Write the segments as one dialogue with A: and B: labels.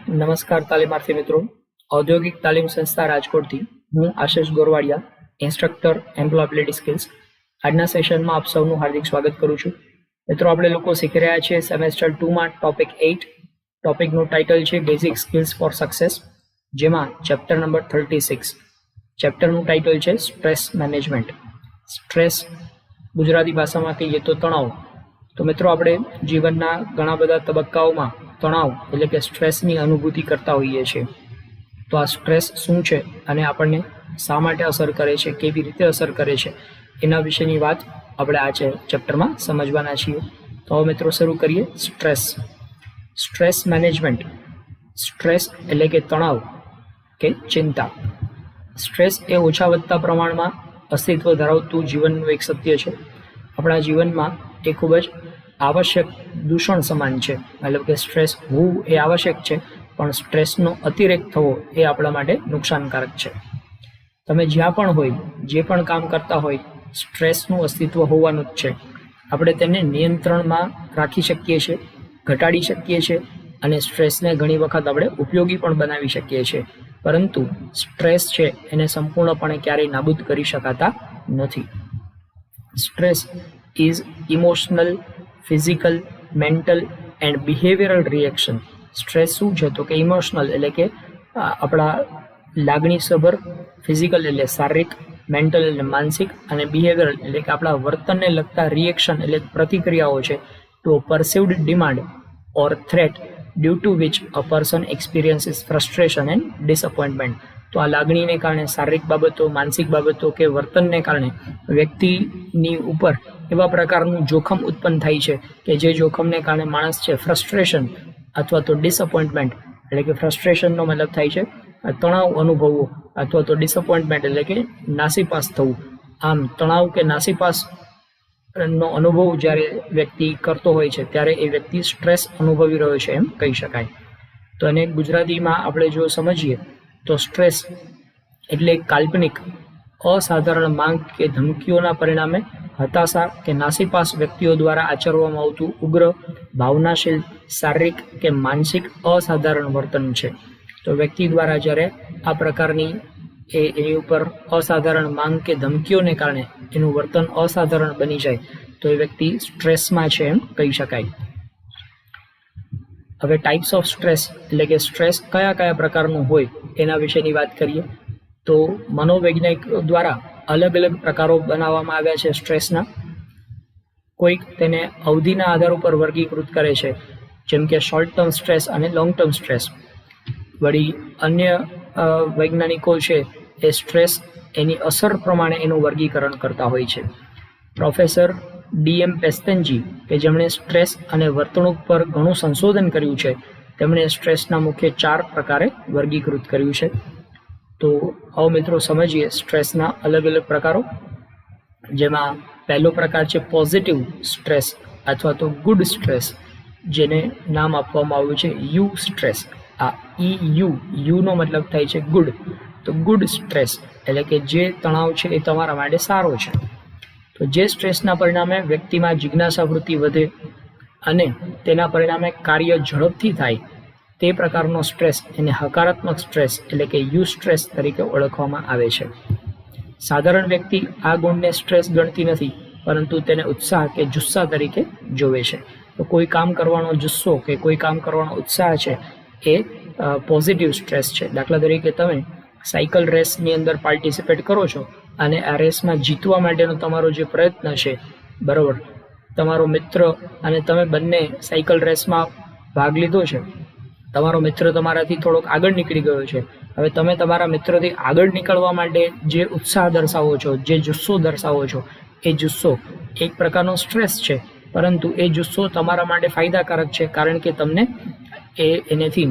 A: નમસ્કાર તાલીમાર્થી મિત્રો, ઔદ્યોગિક તાલીમ સંસ્થા રાજકોટથી હું આશિષ ગોરવાડિયા, ઇન્સ્ટ્રક્ટર એમ્પ્લોયબિલિટી સ્કિલ્સ. આજના સેશનમાં આપ સૌનું હાર્દિક સ્વાગત કરું છું. મિત્રો, આપણે લોકો શીખી રહ્યા છીએ સેમેસ્ટર 2માં ટોપિક 8. ટોપિકનું ટાઇટલ છે બેઝિક સ્કિલ્સ ફોર સક્સેસ, જેમાં ચેપ્ટર નંબર 36. ચેપ્ટરનું ટાઇટલ છે સ્ટ્રેસ મેનેજમેન્ટ. સ્ટ્રેસ ગુજરાતી ભાષામાં કહીએ તો તણાવ. તો મિત્રો, આપણે જીવનના ઘણા બધા તબક્કાઓમાં તણાવ એટલે કે સ્ટ્રેસની અનુભૂતિ કરતા હોઈએ છીએ. તો આ સ્ટ્રેસ શું છે અને આપણને શા માટે અસર કરે છે, કેવી રીતે અસર કરે છે, એના વિશેની વાત આપણે આ ચેપ્ટરમાં સમજવાના છીએ. તો હવે મિત્રો શરૂ કરીએ. Stress management. સ્ટ્રેસ એટલે કે તણાવ કે ચિંતા. સ્ટ્રેસ એ ઓછા વધતા પ્રમાણમાં અસ્તિત્વ ધરાવતું જીવનનું એક સત્ય છે. આપણા જીવનમાં એ ખૂબ જ આવશ્યક દૂષણ સમાન છે. મતલબ કે સ્ટ્રેસ હોવું એ આવશ્યક છે, પણ સ્ટ્રેસનો અતિરેક થવો એ આપણા માટે નુકસાનકારક છે. તમે જ્યાં પણ હોય, જે પણ કામ કરતા હોય, સ્ટ્રેસનું અસ્તિત્વ હોવાનું જ છે. આપણે તેને નિયંત્રણમાં રાખી શકીએ છીએ, ઘટાડી શકીએ છીએ અને સ્ટ્રેસને ઘણી વખત આપણે ઉપયોગી પણ બનાવી શકીએ છીએ. પરંતુ સ્ટ્રેસ છે એને સંપૂર્ણપણે ક્યારેય નાબૂદ કરી શકાતા નથી. Stress is emotional, physical, mental and behavioural reaction. Stress શું છે? તો કે ઇમોશનલ એટલે કે આપણા લાગણીસભર, ફિઝિકલ એટલે શારીરિક, મેન્ટલ એટલે માનસિક અને બિહેવિયરલ એટલે કે આપણા વર્તનને લગતા રિએક્શન એટલે પ્રતિક્રિયાઓ છે to perceived demand or threat due to which a person experiences frustration and disappointment. તો આ લાગણીને કારણે, શારીરિક બાબતો, માનસિક બાબતો કે વર્તનને કારણે વ્યક્તિની ઉપર એવા પ્રકારનું જોખમ ઉત્પન્ન થાય છે કે જે જોખમને કારણે માણસ છે ફ્રસ્ટ્રેશન અથવા તો ડિસઅપોઇન્ટમેન્ટ એટલે કે ફ્રસ્ટ્રેશનનો મતલબ થાય છે તણાવ અનુભવવો, અથવા તો ડિસઅપોઇન્ટમેન્ટ એટલે કે નાસીપાસ થવું. આમ તણાવ કે નાસીપાસ નો અનુભવ જ્યારે વ્યક્તિ કરતો હોય છે ત્યારે એ વ્યક્તિ સ્ટ્રેસ અનુભવી રહ્યો છે એમ કહી શકાય. તો એને ગુજરાતીમાં આપણે જો સમજીએ તો સ્ટ્રેસ એટલે કાલ્પનિક અસાધારણ માંગ કે ધમકીઓના પરિણામે હતાશા કે નાસીપાસ વ્યક્તિઓ દ્વારા આચરવામાં આવતું ઉગ્ર, ભાવનાશીલ, શારીરિક કે માનસિક અસાધારણ વર્તન છે. તો વ્યક્તિ દ્વારા જ્યારે આ પ્રકારની એની ઉપર અસાધારણ માંગ કે ધમકીઓને કારણે એનું વર્તન અસાધારણ બની જાય તો એ વ્યક્તિ સ્ટ્રેસમાં છે એમ કહી શકાય. હવે ટાઈપ્સ ઓફ સ્ટ્રેસ એટલે કે સ્ટ્રેસ કયા કયા પ્રકારનું હોય એના વિશેની વાત કરીએ તો મનોવૈજ્ઞાનિક દ્વારા અલગ અલગ પ્રકારો બનાવવામાં આવ્યા છે સ્ટ્રેસના. કોઈક તેને અવધિના આધાર ઉપર વર્ગીકૃત કરે છે, જેમ કે શોર્ટ ટર્મ સ્ટ્રેસ અને લોંગ ટર્મ સ્ટ્રેસ. વળી અન્ય વૈજ્ઞાનિકો છે એ સ્ટ્રેસ એની અસર પ્રમાણે એનું વર્ગીકરણ કરતા હોય છે. પ્રોફેસર ડી.એમ. પેસ્તનજી કે જેમણે સ્ટ્રેસ અને વર્તણૂક પર ઘણું સંશોધન કર્યું છે, તેમણે સ્ટ્રેસના મુખ્ય 4 પ્રકારે વર્ગીકૃત કર્યું છે. તો આવો મિત્રો સમજીએ સ્ટ્રેસના અલગ અલગ પ્રકારો. જેમાં પહેલો પ્રકાર છે પોઝિટિવ સ્ટ્રેસ અથવા તો ગુડ સ્ટ્રેસ, જેને નામ આપવામાં આવ્યું છે યુ સ્ટ્રેસ. આ યુનો મતલબ થાય છે ગુડ. તો ગુડ સ્ટ્રેસ એટલે કે જે તણાવ છે એ તમારા માટે સારો છે. તો જે સ્ટ્રેસના પરિણામે વ્યક્તિમાં જિજ્ઞાસા વૃત્તિ વધે અને તેના પરિણામે કાર્ય ઝડપથી થાય તે પ્રકારનો સ્ટ્રેસ એને હકારાત્મક સ્ટ્રેસ એટલે કે યુ સ્ટ્રેસ તરીકે ઓળખવામાં આવે છે. સાધારણ વ્યક્તિ આ ગુણને સ્ટ્રેસ ગણતી નથી, પરંતુ તેને ઉત્સાહ કે જુસ્સા તરીકે જોવે છે. તો કોઈ કામ કરવાનો જુસ્સો કે કોઈ કામ કરવાનો ઉત્સાહ છે એ પોઝિટિવ સ્ટ્રેસ છે. દાખલા તરીકે તમે સાયકલ રેસની અંદર પાર્ટિસિપેટ કરો છો અને આ રેસમાં જીતવા માટેનો તમારો જે પ્રયત્ન છે, બરાબર, તમારો મિત્ર અને તમે બંને સાયકલ રેસમાં ભાગ લીધો છે. તમારો મિત્ર તમારાથી થોડોક આગળ નીકળી ગયો છે. હવે તમે તમારા મિત્રથી આગળ નીકળવા માટે જે ઉત્સાહ દર્શાવો છો, જે જુસ્સો દર્શાવો છો, એ જુસ્સો એક પ્રકારનો સ્ટ્રેસ છે, પરંતુ એ જુસ્સો તમારા માટે ફાયદાકારક છે, કારણ કે તમને એનેથી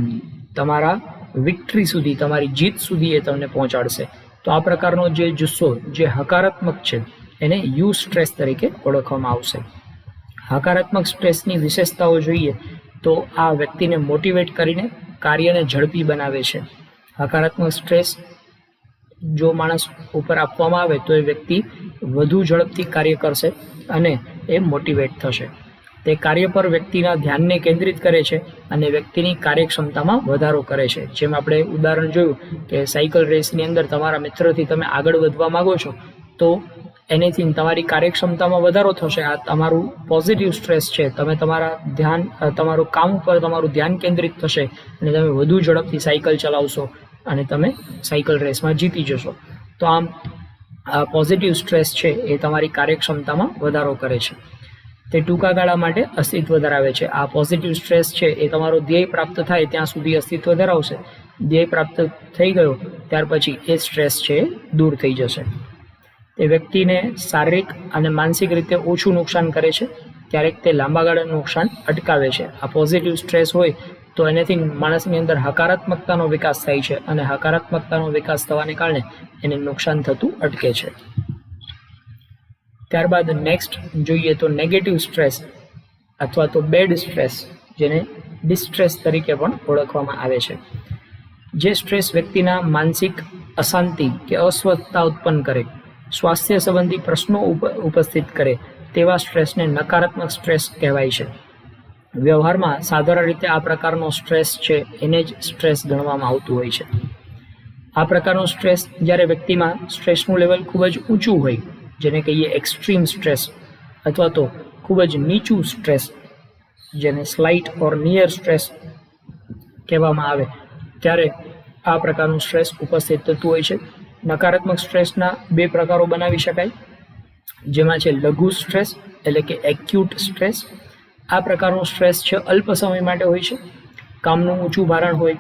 A: તમારા વિક્ટરી સુધી, તમારી જીત સુધી એ તમને પહોંચાડશે. તો આ પ્રકારનો જે જુસ્સો, જે હકારાત્મક છે, એને યુ સ્ટ્રેસ તરીકે ઓળખવામાં આવશે. હકારાત્મક સ્ટ્રેસની વિશેષતાઓ જોઈએ તો આ વ્યક્તિને મોટિવેટ કરીને કાર્યને ઝડપી બનાવે છે. હકારાત્મક સ્ટ્રેસ જો માણસ ઉપર આપવામાં આવે તો એ વ્યક્તિ વધુ ઝડપથી કાર્ય કરશે અને એ મોટિવેટ થશે. તે કાર્ય પર વ્યક્તિના ધ્યાનને કેન્દ્રિત કરે છે અને વ્યક્તિની કાર્યક્ષમતામાં વધારો કરે છે. જેમ આપણે ઉદાહરણ જોયું કે સાયકલ રેસની અંદર તમારા મિત્રથી તમે આગળ વધવા માંગો છો તો એનેથી તમારી કાર્યક્ષમતામાં વધારો થશે. આ તમારું પોઝિટિવ સ્ટ્રેસ છે. તમે તમારું કામ ઉપર તમારું ધ્યાન કેન્દ્રિત થશે અને તમે વધુ ઝડપથી સાયકલ ચલાવશો અને તમે સાયકલ રેસમાં જીતી જશો. તો આમ આ પોઝિટિવ સ્ટ્રેસ છે એ તમારી કાર્યક્ષમતામાં વધારો કરે છે. તે ટૂંકા ગાળા માટે અસ્તિત્વ ધરાવે છે. આ પોઝિટિવ સ્ટ્રેસ છે એ તમારો ધ્યેય પ્રાપ્ત થાય ત્યાં સુધી અસ્તિત્વ ધરાવશે. ધ્યેય પ્રાપ્ત થઈ ગયો ત્યાર પછી એ સ્ટ્રેસ છે એ દૂર થઈ જશે. તે વ્યક્તિને શારીરિક અને માનસિક રીતે ઓછું નુકસાન કરે છે. ક્યારેક તે લાંબા ગાળાનું નુકસાન અટકાવે છે. આ પોઝિટિવ સ્ટ્રેસ હોય તો એનાથી માણસની અંદર હકારાત્મકતાનો વિકાસ થાય છે અને હકારાત્મકતાનો વિકાસ થવાને કારણે એને નુકસાન થતું અટકે છે. ત્યારબાદ નેક્સ્ટ જોઈએ તો નેગેટિવ સ્ટ્રેસ અથવા તો બેડ સ્ટ્રેસ, જેને ડિસ્ટ્રેસ તરીકે પણ ઓળખવામાં આવે છે. જે સ્ટ્રેસ વ્યક્તિના માનસિક અશાંતિ કે અસ્વસ્થતા ઉત્પન્ન કરે, સ્વાસ્થ્ય સંબંધી પ્રશ્નો ઉપસ્થિત કરે તેવા સ્ટ્રેસને નકારાત્મક સ્ટ્રેસ કહેવાય છે. વ્યવહારમાં સાધારણ રીતે આ પ્રકારનો સ્ટ્રેસ છે એને જ સ્ટ્રેસ ગણવામાં આવતું હોય છે. આ પ્રકારનો સ્ટ્રેસ જ્યારે વ્યક્તિમાં સ્ટ્રેસનું લેવલ ખૂબ જ ઊંચું હોય, જેને કહીએ એક્સ્ટ્રીમ સ્ટ્રેસ, અથવા તો ખૂબ જ નીચું સ્ટ્રેસ જેને સ્લાઇટ ઓર નિયર સ્ટ્રેસ કહેવામાં આવે, ત્યારે આ પ્રકારનું સ્ટ્રેસ ઉપસ્થિત થતું હોય છે. નકારાત્મક સ્ટ્રેસના બે પ્રકારો બનાવી શકાય, જેમાં છે લઘુ સ્ટ્રેસ એટલે કે એક્યુટ સ્ટ્રેસ. આ પ્રકારનો સ્ટ્રેસ છે અલ્પ સમય માટે હોય છે. કામનું ઊંચું ભારણ હોય,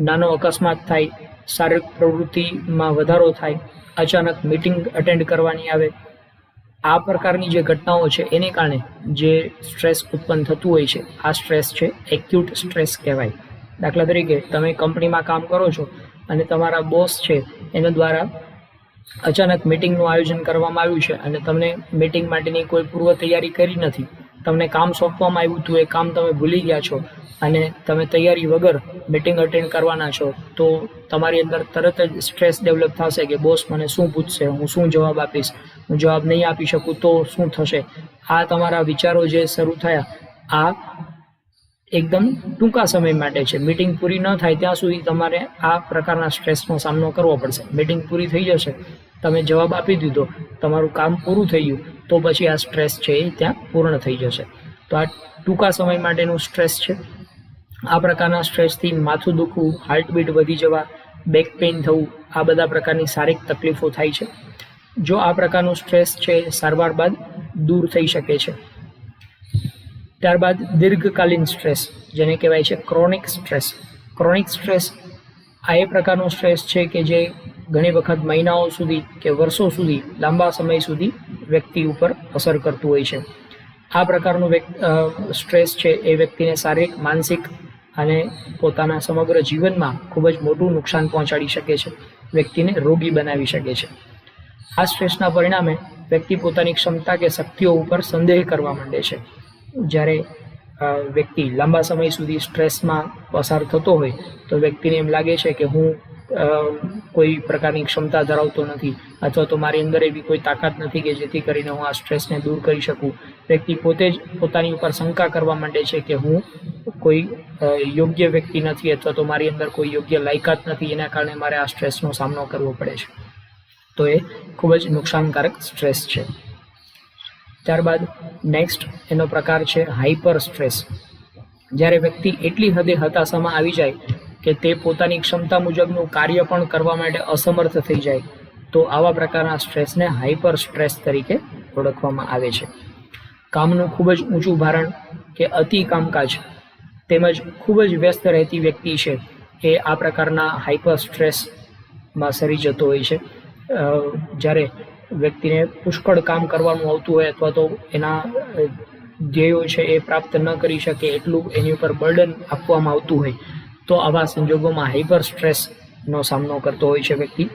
A: નાનો અકસ્માત થાય, શારીરિક પ્રવૃત્તિમાં વધારો થાય, અચાનક મીટિંગ અટેન્ડ કરવાની આવે, આ પ્રકારની જે ઘટનાઓ છે એને કારણે જે સ્ટ્રેસ ઉત્પન્ન થતું હોય છે આ સ્ટ્રેસ છે એક્યુટ સ્ટ્રેસ કહેવાય. દાખલા તરીકે તમે કંપનીમાં કામ કરો છો અને તમારા બોસ છે એના દ્વારા અચાનક મિટિંગનું આયોજન કરવામાં આવ્યું છે અને તમને મિટિંગ માટેની કોઈ પૂર્વ તૈયારી કરી નથી. તમને કામ સોંપવામાં આવ્યું હતું, એ કામ તમે ભૂલી ગયા છો અને તમે તૈયારી વગર મિટિંગ અટેન્ડ કરવાના છો, તો તમારી અંદર તરત જ સ્ટ્રેસ ડેવલપ થશે કે બોસ મને શું પૂછશે, હું શું જવાબ આપીશ, હું જવાબ નહીં આપી શકું તો શું થશે. આ તમારા વિચારો જે શરૂ થયા આ એકદમ ટૂંકા સમય માટે છે. મિટિંગ પૂરી ન થાય ત્યાં સુધી તમારે આ પ્રકારના સ્ટ્રેસનો સામનો કરવો પડશે. મિટિંગ પૂરી થઈ જશે, તમે જવાબ આપી દીધો, તમારું કામ પૂરું થઈ ગયું, તો પછી આ સ્ટ્રેસ છે એ ત્યાં પૂર્ણ થઈ જશે. તો આ ટૂંકા સમય માટેનું સ્ટ્રેસ છે. આ પ્રકારના સ્ટ્રેસથી માથું દુખવું, હાર્ટબીટ વધી જવા, બેક પેઇન થવું, આ બધા પ્રકારની શારીરિક તકલીફો થાય છે. જો આ પ્રકારનું સ્ટ્રેસ છે સારવાર બાદ દૂર થઈ શકે છે. ત્યારબાદ દીર્ઘકાલીન સ્ટ્રેસ, જેને કહેવાય છે ક્રોનિક સ્ટ્રેસ. ક્રોનિક સ્ટ્રેસ આ એ પ્રકારનો સ્ટ્રેસ છે કે જે ઘણી વખત મહિનાઓ સુધી કે વર્ષો સુધી, લાંબા સમય સુધી વ્યક્તિ ઉપર અસર કરતું હોય છે. આ પ્રકારનું સ્ટ્રેસ છે એ વ્યક્તિને શારીરિક, માનસિક અને પોતાના સમગ્ર જીવનમાં ખૂબ જ મોટું નુકસાન પહોંચાડી શકે છે, વ્યક્તિને રોગી બનાવી શકે છે. આ સ્ટ્રેસના પરિણામે વ્યક્તિ પોતાની ક્ષમતા કે શક્તિઓ ઉપર સંદેહ કરવા માંડે છે. જ્યારે વ્યક્તિ લાંબા સમય સુધી સ્ટ્રેસમાં પસાર થતો હોય તો વ્યક્તિને એમ લાગે છે કે હું કોઈ પ્રકારની ક્ષમતા ધરાવતો નથી, અથવા તો મારી અંદર એવી કોઈ તાકાત નથી કે જેથી કરીને હું આ સ્ટ્રેસને દૂર કરી શકું. વ્યક્તિ પોતે જ પોતાની ઉપર શંકા કરવા માંડે છે કે હું કોઈ યોગ્ય વ્યક્તિ નથી, અથવા તો મારી અંદર કોઈ યોગ્ય લાયકાત નથી, એના કારણે મારે આ સ્ટ્રેસનો સામનો કરવો પડે છે. તો એ ખૂબ જ નુકસાનકારક સ્ટ્રેસ છે. ત્યારબાદ નેક્સ્ટ એનો પ્રકાર છે હાઇપર સ્ટ્રેસ. જ્યારે વ્યક્તિ એટલી હદે હતાશામાં આવી જાય કે તે પોતાની ક્ષમતા મુજબનું કાર્ય પણ કરવા માટે અસમર્થ થઈ જાય, તો આવા પ્રકારના સ્ટ્રેસને હાઇપર સ્ટ્રેસ તરીકે ઓળખવામાં આવે છે. કામનું ખૂબ જ ઊંચું ભારણ કે અતિ કામકાજ તેમજ ખૂબ જ વ્યસ્ત રહેતી વ્યક્તિ છે એ આ પ્રકારના હાઇપર સ્ટ્રેસમાં સરી જતો હોય છે. જ્યારે વ્યક્તિને પુષ્કળ કામ કરવાનું આવતું હોય અથવા તો એના ધ્યેયો છે એ પ્રાપ્ત ન કરી શકે એટલું એની ઉપર બર્ડન આપવામાં આવતું હોય, તો આવા સંજોગોમાં હાઇપર સ્ટ્રેસનો સામનો કરતો હોય છે વ્યક્તિ.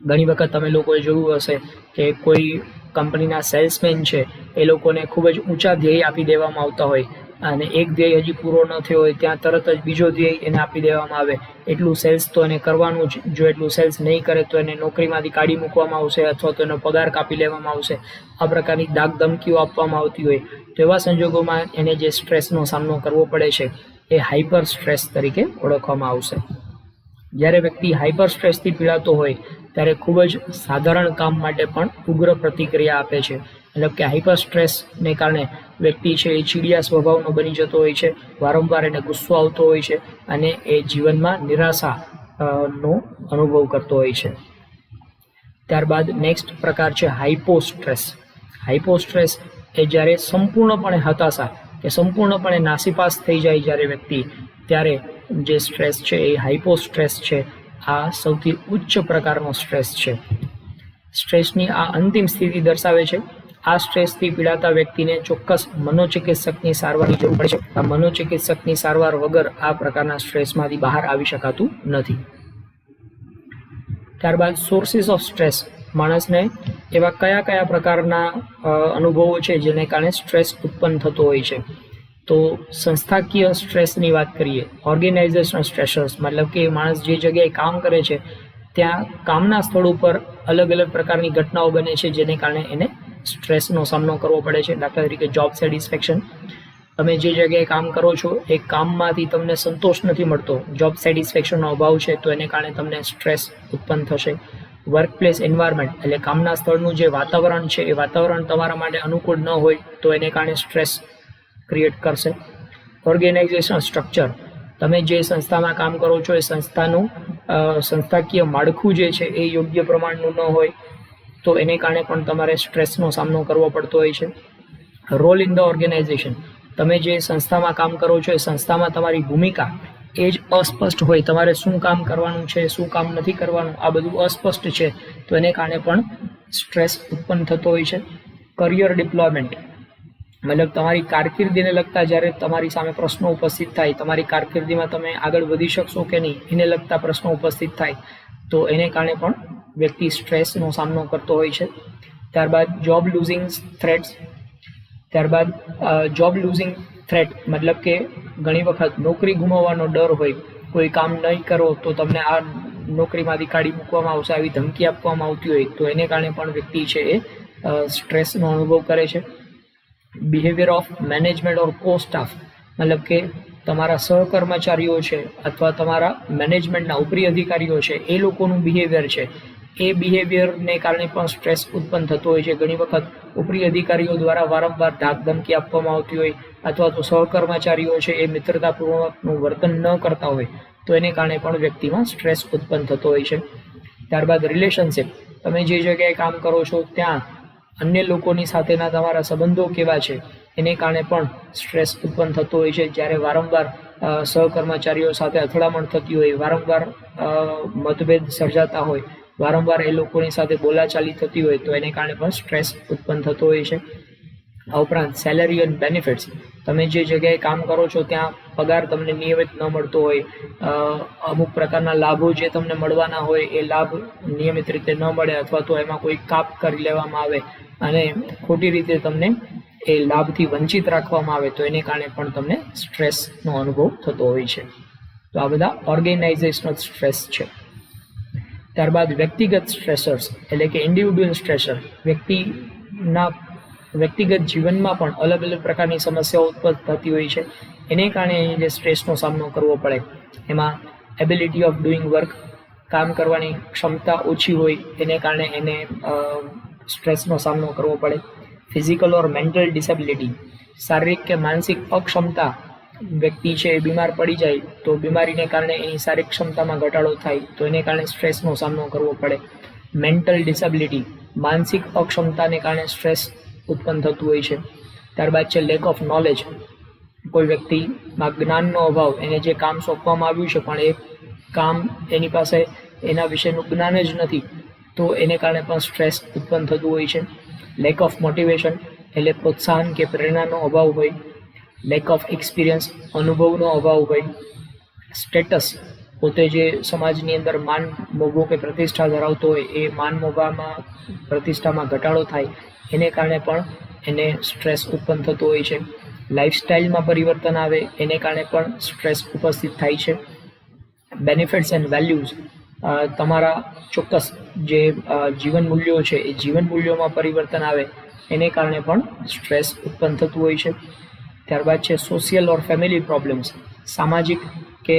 A: ઘણી વખત તમે લોકોએ જોયું હશે કે કોઈ કંપનીના સેલ્સમેન છે એ લોકોને ખૂબ જ ઊંચા ધ્યેય આપી દેવામાં આવતા હોય અને એક ધ્યેય હજી પૂરો ન થયો હોય ત્યાં તરત જ બીજો ધ્યેય એને આપી દેવામાં આવે, એટલું સેલ્સ તો એને કરવાનું જ. જો એટલું સેલ્સ નહીં કરે તો એને નોકરીમાંથી કાઢી મૂકવામાં આવશે અથવા તો એનો પગાર કાપી લેવામાં આવશે. આ પ્રકારની ધાક ધમકીઓ આપવામાં આવતી હોય તો એવા સંજોગોમાં એને જે સ્ટ્રેસનો સામનો કરવો પડે છે એ હાઇપર સ્ટ્રેસ તરીકે ઓળખવામાં આવશે. જ્યારે વ્યક્તિ હાઇપર સ્ટ્રેસથી પીડાતો હોય ત્યારે ખૂબ જ સાધારણ કામ માટે પણ ઉગ્ર પ્રતિક્રિયા આપે છે. મતલબ કે હાઇપર સ્ટ્રેસને કારણે વ્યક્તિ છે એ ચીડિયા સ્વભાવનો બની જતો હોય છે, વારંવાર એને ગુસ્સો આવતો હોય છે અને એ જીવનમાં નિરાશા નો અનુભવ કરતો હોય છે. ત્યારબાદ નેક્સ્ટ પ્રકાર છે હાઇપોસ્ટ્રેસ. હાઇપોસ્ટ્રેસ એ જ્યારે સંપૂર્ણપણે હતાશા કે સંપૂર્ણપણે નાસીપાસ થઈ જાય જ્યારે વ્યક્તિ, ત્યારે જે સ્ટ્રેસ છે એ હાઇપોસ્ટ્રેસ છે. આ સૌથી ઉચ્ચ પ્રકારનો સ્ટ્રેસ છે. સ્ટ્રેસની આ અંતિમ સ્થિતિ દર્શાવે છે. આ સ્ટ્રેસથી પીડાતા વ્યક્તિને ચોક્કસ મનોચિકિત્સકની સારવારની જરૂર પડે છે. આ મનોચિકિત્સકની સારવાર વગર આ પ્રકારના સ્ટ્રેસમાંથી બહાર આવી શકાતું નથી. ત્યારબાદ સોર્સિસ ઓફ સ્ટ્રેસ. માણસને એવા કયા કયા પ્રકારના અનુભવો છે જેને કારણે સ્ટ્રેસ ઉત્પન્ન થતો હોય છે. તો સંસ્થાકીય સ્ટ્રેસની વાત કરીએ, ઓર્ગેનાઇઝેશનલ સ્ટ્રેસર્સ, મતલબ કે માણસ જે જગ્યાએ કામ કરે છે ત્યાં કામના સ્થળ ઉપર અલગ અલગ પ્રકારની ઘટનાઓ બને છે જેને કારણે એને સ્ટ્રેસનો સામનો કરવો પડે છે. દાખલા તરીકે જોબ સેટિસ્ફેક્શન. તમે જે જગ્યાએ કામ કરો છો એ કામમાંથી તમને સંતોષ નથી મળતો, જોબ સેટિસ્ફેક્શનનો અભાવ છે, તો એને કારણે તમને સ્ટ્રેસ ઉત્પન્ન થશે. વર્કપ્લેસ એન્વાયરમેન્ટ એટલે કામના સ્થળનું જે વાતાવરણ છે એ વાતાવરણ તમારા માટે અનુકૂળ ન હોય તો એને કારણે સ્ટ્રેસ ક્રિએટ કરશે. Organisation structure. તમે જે સંસ્થામાં કામ કરો છો એ સંસ્થાનું સંસ્થાકીય માળખું જે છે એ યોગ્ય પ્રમાણનું ન હોય તો એને કારણે પણ તમારે સ્ટ્રેસનો સામનો કરવો પડતો હોય છે. Role in the organisation. તમે જે સંસ્થામાં કામ કરો છો એ સંસ્થામાં તમારી ભૂમિકા એ જ અસ્પષ્ટ હોય, તમારે શું કામ કરવાનું છે, શું કામ નથી કરવાનું, આ બધું અસ્પષ્ટ છે, તો એને કારણે પણ સ્ટ્રેસ ઉત્પન્ન થતો હોય છે. Career deployment. મતલબ તમારી કારકિર્દીને લગતા જ્યારે તમારી સામે પ્રશ્નો ઉપસ્થિત થાય, તમારી કારકિર્દીમાં તમે આગળ વધી શકશો કે નહીં એને લગતા પ્રશ્નો ઉપસ્થિત થાય તો એને કારણે પણ વ્યક્તિ સ્ટ્રેસનો સામનો કરતો હોય છે. ત્યારબાદ જોબ લૂઝિંગ થ્રેટ્સ. ત્યારબાદ જોબ લૂઝિંગ થ્રેટ મતલબ કે ઘણી વખત નોકરી ગુમાવવાનો ડર હોય, કોઈ કામ નહીં કરો તો તમને આ નોકરીમાંથી કાઢી મૂકવામાં આવશે, આવી ધમકી આપવામાં આવતી હોય તો એને કારણે પણ વ્યક્તિ છે એ સ્ટ્રેસનો અનુભવ કરે છે. બિહેવિયર ઓફ મેનેજમેન્ટ ઓર કો સ્ટાફ. મતલબ કે તમારા સહકર્મચારીઓ છે અથવા તમારા મેનેજમેન્ટના ઉપરી અધિકારીઓ છે એ લોકોનું બિહેવિયર છે એ બિહેવિયરને કારણે પણ સ્ટ્રેસ ઉત્પન્ન થતો હોય છે. ઘણી વખત ઉપરી અધિકારીઓ દ્વારા વારંવાર ધાક ધમકી આપવામાં આવતી હોય અથવા તો સહકર્મચારીઓ છે એ મિત્રતાપૂર્વકનું વર્તન ન કરતા હોય તો એને કારણે પણ વ્યક્તિમાં સ્ટ્રેસ ઉત્પન્ન થતો હોય છે. ત્યારબાદ રિલેશનશિપ. તમે જે જગ્યાએ કામ કરો છો ત્યાં અન્ય લોકોની સાથેના તમારા સંબંધો કેવા છે એને કારણે પણ સ્ટ્રેસ ઉત્પન્ન થતો હોય છે. જ્યારે વારંવાર સહકર્મચારીઓ સાથે અથડામણ થતી હોય, વારંવાર મતભેદ સર્જાતા હોય, વારંવાર એ લોકોની સાથે બોલાચાલી થતી હોય તો એને કારણે પણ સ્ટ્રેસ ઉત્પન્ન થતો હોય છે. આ ઉપરાંત સેલરી એન્ડ બેનિફિટ્સ. તમે જે જગ્યાએ કામ કરો છો ત્યાં પગાર તમને નિયમિત ન મળતો હોય, અમુક પ્રકારના લાભો જે તમને મળવાના હોય એ લાભ નિયમિત રીતે ન મળે અથવા તો એમાં કોઈ કાપ કરી લેવામાં આવે અને ખોટી રીતે તમને એ લાભથી વંચિત રાખવામાં આવે તો એને કારણે પણ તમને સ્ટ્રેસનો અનુભવ થતો હોય છે. તો આ બધા ઓર્ગેનાઇઝેશનલ સ્ટ્રેસ છે. ત્યારબાદ વ્યક્તિગત સ્ટ્રેસર્સ એટલે કે ઇન્ડિવિડ્યુઅલ સ્ટ્રેસર. વ્યક્તિગત જીવનમાં પણ અલગ અલગ પ્રકારની સમસ્યાઓ ઉત્પન્ન થતી હોય છે, એને કારણે જે સ્ટ્રેસનો સામનો કરવો પડે એમાં એબિલિટી ઓફ ડુઈંગ વર્ક, કામ કરવાની ક્ષમતા ઓછી હોય એને કારણે એને સ્ટ્રેસનો સામનો કરવો પડે. ફિઝિકલ ઓર મેન્ટલ ડિસેબિલિટી, શારીરિક કે માનસિક અક્ષમતા. વ્યક્તિ છે એ બીમાર પડી જાય તો બીમારીને કારણે એની શારીરિક ક્ષમતામાં ઘટાડો થાય તો એને કારણે સ્ટ્રેસનો સામનો કરવો પડે. મેન્ટલ ડિસેબિલિટી, માનસિક અક્ષમતાને કારણે સ્ટ્રેસ ઉત્પન્ન થતું હોય છે. ત્યારબાદ છે લેક ઓફ નોલેજ. કોઈ વ્યક્તિમાં જ્ઞાનનો અભાવ, એને જે કામ સોંપવામાં આવ્યું છે પણ એ કામ એની પાસે એના વિશેનું જ્ઞાન જ નથી તો એને કારણે પણ સ્ટ્રેસ ઉત્પન્ન થતું હોય છે. લેક ઓફ મોટિવેશન એટલે પ્રોત્સાહન કે પ્રેરણાનો અભાવ હોય. લેક ઓફ એક્સપિરિયન્સ, અનુભવનો અભાવ હોય. સ્ટેટસ, પોતે જે સમાજની અંદર માન મોભો કે પ્રતિષ્ઠા ધરાવતો હોય એ માન મોભામાં પ્રતિષ્ઠામાં ઘટાડો થાય એને કારણે પણ એને સ્ટ્રેસ ઉત્પન્ન થતો હોય છે. લાઇફસ્ટાઇલમાં પરિવર્તન આવે એને કારણે પણ સ્ટ્રેસ ઉપસ્થિત થાય છે. બેનિફિટ્સ એન્ડ વેલ્યુઝ, તમારા ચોક્કસ જે જીવન મૂલ્યો છે એ જીવન મૂલ્યોમાં પરિવર્તન આવે એને કારણે પણ સ્ટ્રેસ ઉત્પન્ન થતું હોય છે. ત્યારબાદ છે સોશિયલ ઓર ફેમિલી પ્રોબ્લેમ્સ, સામાજિક કે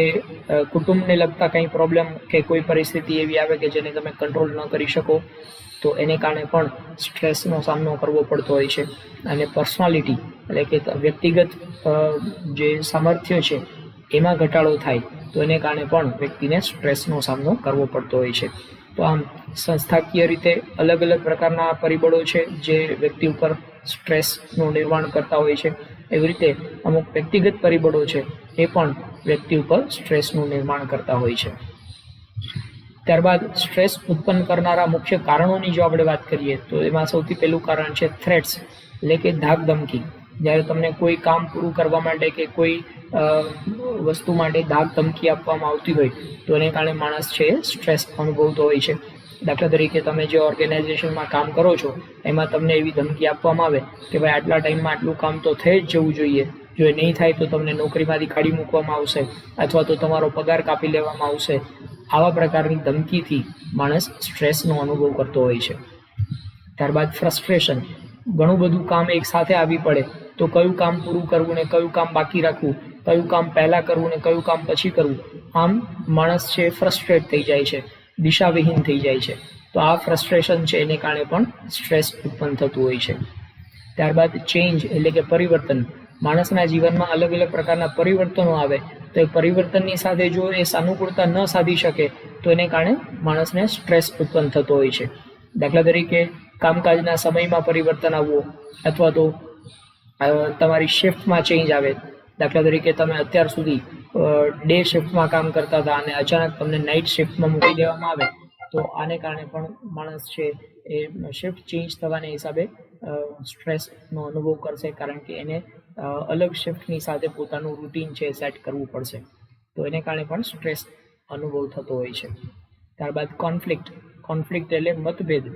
A: કુટુંબને લગતા કંઈ પ્રોબ્લેમ કે કોઈ પરિસ્થિતિ એવી આવે કે જેને તમે કંટ્રોલ ન કરી શકો તો એને કારણે પણ સ્ટ્રેસનો સામનો કરવો પડતો હોય છે. અને પર્સનાલિટી એટલે કે વ્યક્તિગત જે સામર્થ્ય છે એમાં ઘટાડો થાય તો એને કારણે પણ વ્યક્તિને સ્ટ્રેસનો સામનો કરવો પડતો હોય છે. તો આમ સંસ્થાકીય રીતે અલગ અલગ પ્રકારના પરિબળો છે જે વ્યક્તિ ઉપર સ્ટ્રેસનું નિર્માણ કરતા હોય છે. એવી રીતે અમુક વ્યક્તિગત પરિબળો છે એ પણ વ્યક્તિ ઉપર સ્ટ્રેસનું નિર્માણ કરતા હોય છે. ત્યારબાદ સ્ટ્રેસ ઉત્પન્ન કરનારા મુખ્ય કારણોની જો આપણે વાત કરીએ તો એમાં સૌથી પહેલું કારણ છે થ્રેટ્સ, એટલે કે ધાક ધમકી. જ્યારે તમને કોઈ કામ પૂરું કરવા માટે કે કોઈ વસ્તુ માટે ધાક ધમકી આપવામાં આવતી હોય તો એને કારણે માણસ છે સ્ટ્રેસ અનુભવતો હોય છે. દાખલા તરીકે તમે જે ઓર્ગેનાઇઝેશનમાં કામ કરો છો એમાં તમને એવી ધમકી આપવામાં આવે કે ભાઈ આટલા ટાઈમમાં આટલું કામ તો થઈ જ જવું જોઈએ, જો એ નહીં થાય તો તમને નોકરીમાંથી કાઢી મૂકવામાં આવશે અથવા તો તમારો પગાર કાપી લેવામાં આવશે. આવા પ્રકારની ધમકીથી માણસ સ્ટ્રેસનો અનુભવ કરતો હોય છે. ત્યારબાદ ફ્રસ્ટ્રેશન, ઘણું બધું કામ એક સાથે આવી પડે તો કયું કામ પૂરું કરવું ને કયું કામ બાકી રાખવું, કયું કામ પહેલાં કરવું ને કયું કામ પછી કરવું, આમ માણસ છે ફ્રસ્ટ્રેટ થઈ જાય છે, દિશાવિહીન થઈ જાય છે. તો આ ફ્રસ્ટ્રેશન છે એને કારણે પણ સ્ટ્રેસ ઉત્પન્ન થતું હોય છે. ત્યારબાદ ચેન્જ એટલે કે પરિવર્તન, માણસના જીવનમાં અલગ અલગ પ્રકારના પરિવર્તનો આવે તો એ પરિવર્તનની સાથે જો એ સાનુકૂળતા ન સાધી શકે તો એને કારણે માણસને સ્ટ્રેસ ઉત્પન્ન થતો હોય છે. દાખલા તરીકે કામકાજના સમયમાં પરિવર્તન આવવું અથવા તો તમારી શિફ્ટમાં ચેન્જ આવે. દાખલા તરીકે તમે અત્યાર સુધી ડે શિફ્ટમાં કામ કરતા હતા અને અચાનક તમને નાઇટ શિફ્ટમાં મૂકી દેવામાં આવે તો આને કારણે પણ માણસ છે એ શિફ્ટ ચેન્જ થવાને હિસાબે સ્ટ્રેસનો અનુભવ કરશે, કારણ કે એને અલગ શિફ્ટની સાથે પોતાનું રૂટીન છે સેટ કરવું પડશે. તો એને કારણે પણ સ્ટ્રેસ અનુભવ થતો હોય છે. ત્યારબાદ કોન્ફ્લિક્ટ એટલે મતભેદ,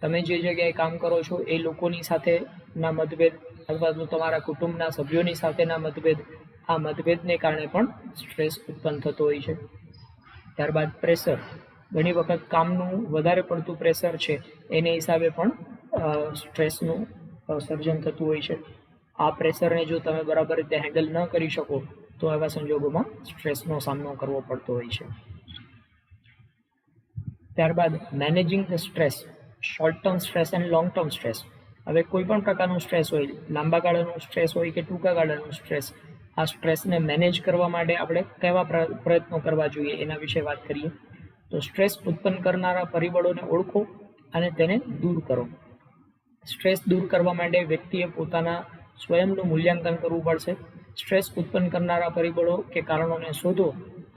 A: તમે જે જગ્યાએ કામ કરો છો એ લોકોની સાથેના મતભેદ અથવા તો તમારા કુટુંબના સભ્યોની સાથેના મતભેદ, આ મતભેદને કારણે પણ સ્ટ્રેસ ઉત્પન્ન થતો હોય છે. ત્યારબાદ પ્રેશર, ઘણી વખત કામનું વધારે પડતું પ્રેશર છે એને હિસાબે પણ સ્ટ્રેસનું સર્જન થતું હોય છે. આ પ્રેશરને જો તમે બરાબર રીતે હેન્ડલ ન કરી શકો તો એવા સંજોગોમાં સ્ટ્રેસનો સામનો કરવો પડતો હોય છે. ત્યારબાદ managing the stress, short term stress and long term stress. હવે કોઈ પણ પ્રકારનું સ્ટ્રેસ હોય, લાંબા ગાળાનું સ્ટ્રેસ હોય કે ટૂંકા ગાળાનું સ્ટ્રેસ, આ સ્ટ્રેસને મેનેજ કરવા માટે આપણે કેવા પ્રયત્નો કરવા જોઈએ એના વિશે વાત કરીએ. તો સ્ટ્રેસ ઉત્પન્ન કરનારા પરિબળોને ઓળખો અને તેને દૂર કરો. સ્ટ્રેસ દૂર કરવા માટે વ્યક્તિએ પોતાના સ્વયંનું મૂલ્યાંકન કરવું પડશે. સ્ટ્રેસ ઉત્પન્ન કરનારા પરિબળો કે કારણોને શોધો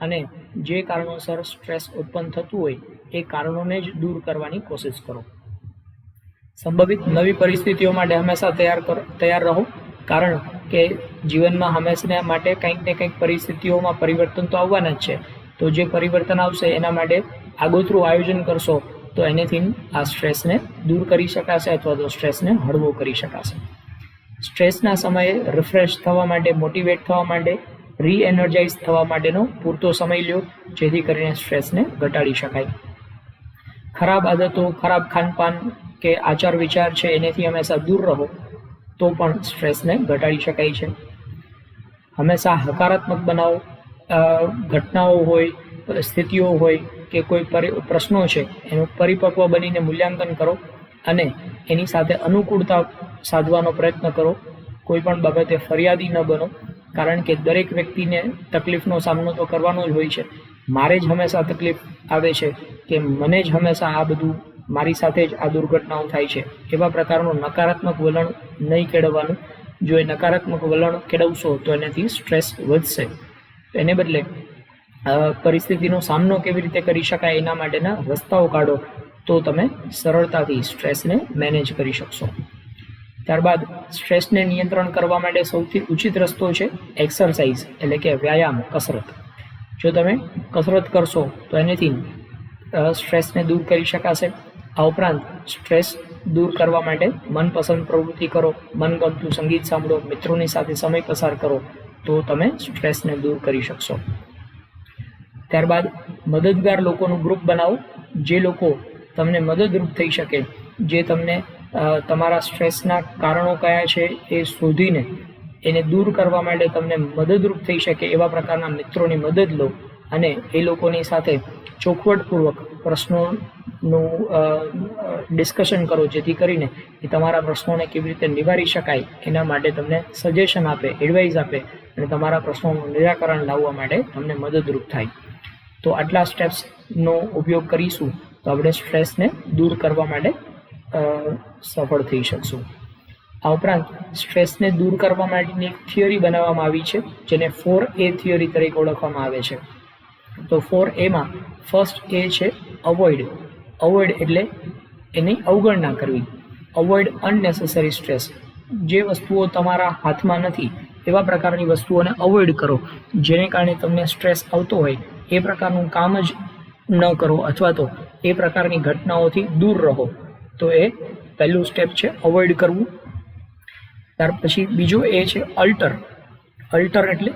A: અને જે કારણોસર સ્ટ્રેસ ઉત્પન્ન થતું હોય એ કારણોને જ દૂર કરવાની કોશિશ કરો. સંભવિત નવી પરિસ્થિતિઓ માટે હંમેશા તૈયાર રહો, કારણ કે જીવનમાં હંમેશા માટે કંઈક ને કંઈક પરિસ્થિતિઓમાં પરિવર્તન તો આવવાના જ છે. તો જે પરિવર્તન આવશે એના માટે આગોતરું આયોજન કરશો તો એનેથી આ સ્ટ્રેસને દૂર કરી શકાશે અથવા તો સ્ટ્રેસને હળવો કરી શકાશે. સ્ટ્રેસના સમયે રિફ્રેશ થવા માટે, મોટિવેટ થવા માટે, રીએનર્જાઇઝ થવા માટેનો પૂરતો સમય લ્યો જેથી કરીને સ્ટ્રેસને ઘટાડી શકાય. ખરાબ આદતો, ખરાબ ખાનપાન કે આચાર વિચાર છે એનેથી હંમેશા દૂર રહો તો પણ સ્ટ્રેસને ઘટાડી શકાય છે. હંમેશા હકારાત્મક બનાવો, ઘટનાઓ હોય, પરિસ્થિતિઓ હોય કે કોઈ પ્રશ્નો છે એનું પરિપક્વ બનીને મૂલ્યાંકન કરો અને એની સાથે અનુકૂળતા સાધવાનો પ્રયત્ન કરો. કોઈ પણ બાબતે ફરિયાદી ન બનો, કારણ કે દરેક વ્યક્તિને તકલીફનો સામનો તો કરવાનો જ હોય છે. મારે જ હંમેશા તકલીફ આવે છે કે મને જ હંમેશા આ બધું મારી સાથે જ આ દુર્ઘટનાઓ થાય છે, એવા પ્રકારનું નકારાત્મક વલણ નહીં કેળવવાનું. જો એ નકારાત્મક વલણ કેળવશો તો એનાથી સ્ટ્રેસ વધશે. એને બદલે પરિસ્થિતિનો સામનો કેવી રીતે કરી શકાય એના માટેના રસ્તાઓ કાઢો તો તમે સરળતાથી સ્ટ્રેસને મેનેજ કરી શકશો. ત્યારબાદ સ્ટ્રેસને નિયંત્રણ કરવા માટે સૌથી ઉચિત રસ્તો છે એક્સરસાઇઝ એટલે કે વ્યાયામ, કસરત. જો તમે કસરત કરશો તો એનેથી સ્ટ્રેસને દૂર કરી શકાશે. આ ઉપરાંત સ્ટ્રેસ દૂર કરવા માટે મનપસંદ પ્રવૃત્તિ કરો, મનગમતું સંગીત સાંભળો, મિત્રોની સાથે સમય પસાર કરો, તો તમે સ્ટ્રેસને દૂર કરી શકશો. ત્યારબાદ મદદગાર લોકોનું ગ્રુપ બનાવો. જે લોકો તમને મદદરૂપ થઈ શકે, જે તમને તમારા સ્ટ્રેસના કારણો કયા છે એ શોધીને એને દૂર કરવા માટે તમને મદદરૂપ થઈ શકે એવા પ્રકારના મિત્રોની મદદ લો અને એ લોકોની સાથે ચોખવટપૂર્વક પ્રશ્નોનું ડિસ્કશન કરો, જેથી કરીને એ તમારા પ્રશ્નોને કેવી રીતે નિવારી શકાય એના માટે તમને સજેશન આપે, એડવાઇસ આપે અને તમારા પ્રશ્નોનું નિરાકરણ લાવવા માટે તમને મદદરૂપ થાય. તો આટલા સ્ટેપ્સનો ઉપયોગ કરીશું તો આપણે સ્ટ્રેસને દૂર કરવા માટે સફળ થઈ શકશું. આ ઉપરાંત સ્ટ્રેસને દૂર કરવા માટેની એક થિયરી બનાવવામાં આવી છે, જેને 4A થિયરી તરીકે ઓળખવામાં આવે છે. તો 4Aમાં ફર્સ્ટ એ છે અવોઇડ. અવોઇડ એટલે એની અવગણના કરવી. Avoid અનનેસેસરી stress. જે વસ્તુઓ તમારા હાથમાં નથી એવા પ્રકારની વસ્તુઓને અવોઇડ કરો. જેને કારણે તમને સ્ટ્રેસ આવતો હોય એ પ્રકારનું કામ જ ન કરો અથવા તો એ પ્રકારની ઘટનાઓથી દૂર રહો. તો એ પહેલું સ્ટેપ છે, અવોઇડ કરવું. ત્યાર પછી બીજો એ છે અલ્ટર. અલ્ટર એટલે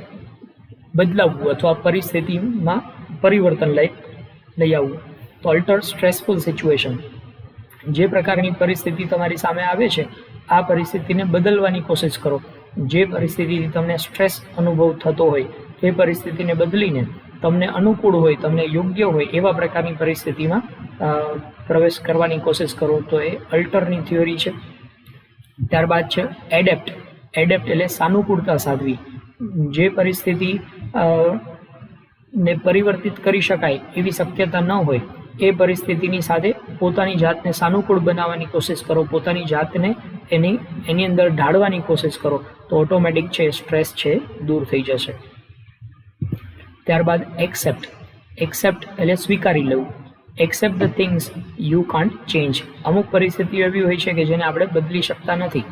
A: બદલાવવું અથવા પરિસ્થિતિમાં પરિવર્તન લઈ આવવું. તો અલ્ટર સ્ટ્રેસફુલ સિચ્યુએશન. જે પ્રકારની પરિસ્થિતિ તમારી સામે આવે છે આ પરિસ્થિતિને બદલવાની કોશિશ કરો. જે પરિસ્થિતિથી તમને સ્ટ્રેસ અનુભવ થતો હોય એ પરિસ્થિતિને બદલીને તમને અનુકૂળ હોય, તમને યોગ્ય હોય એવા પ્રકારની પરિસ્થિતિમાં પ્રવેશ કરવાની કોશિશ કરો. તો એ અલ્ટરની થિયરી છે. ત્યારબાદ છે એડેપ્ટ. એડેપ્ટ એટલે સાનુકૂળતા સાધવી. જે પરિસ્થિતિ ને પરિવર્તિત કરી શકાય એવી શક્યતા ન હોય એ પરિસ્થિતિની સાથે પોતાની જાતને સાનુકૂળ બનાવવાની કોશિશ કરો, પોતાની જાતને એની અંદર ઢાળવાની કોશિશ કરો, તો ઓટોમેટિક છે સ્ટ્રેસ છે દૂર થઈ જશે. ત્યારબાદ એક્સેપ્ટ. એક્સેપ્ટ એટલે સ્વીકારી લેવું. Accept the things you can't change. અમુક પરિસ્થિતિઓ એવી હોય છે કે જેને આપણે બદલી શકતા નથી.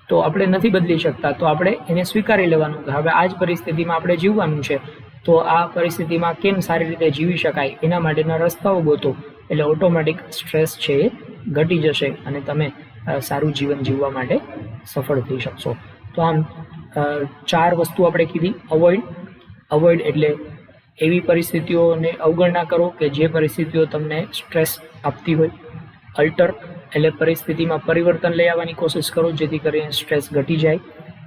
A: તો આપણે નથી બદલી શકતા તો આપણે એને સ્વીકારી લેવાનું કે હવે આ જ પરિસ્થિતિમાં આપણે જીવવાનું છે. તો આ પરિસ્થિતિમાં કેમ સારી રીતે જીવી શકાય એના માટેના રસ્તાઓ ગોતો. એટલે ઓટોમેટિક સ્ટ્રેસ છે એ ઘટી જશે અને તમે સારું જીવન જીવવા માટે સફળ થઈ શકશો. તો આમ 4 વસ્તુ આપણે કીધી. અવોઇડ એટલે એવી પરિસ્થિતિઓને અવગણના કરો કે જે પરિસ્થિતિઓ તમને સ્ટ્રેસ આપતી હોય. અલ્ટર એટલે પરિસ્થિતિમાં પરિવર્તન લઈ આવવાની કોશિશ કરો જેથી કરીને સ્ટ્રેસ ઘટી જાય.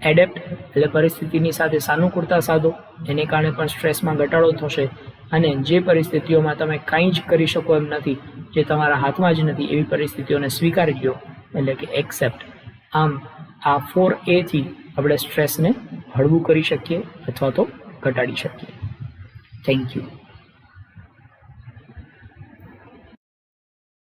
A: એડેપ્ટ એટલે પરિસ્થિતિની સાથે સાનુકૂળતા સાધો, એને કારણે પણ સ્ટ્રેસમાં ઘટાડો થશે. અને જે પરિસ્થિતિઓમાં તમે કંઈ જ કરી શકો એમ નથી, જે તમારા હાથમાં જ નથી એવી પરિસ્થિતિઓને સ્વીકારી લો, એટલે કે એક્સેપ્ટ. આમ આ 4A થી આપણે સ્ટ્રેસને હળવું કરી શકીએ અથવા તો ઘટાડી શકીએ. Thank you.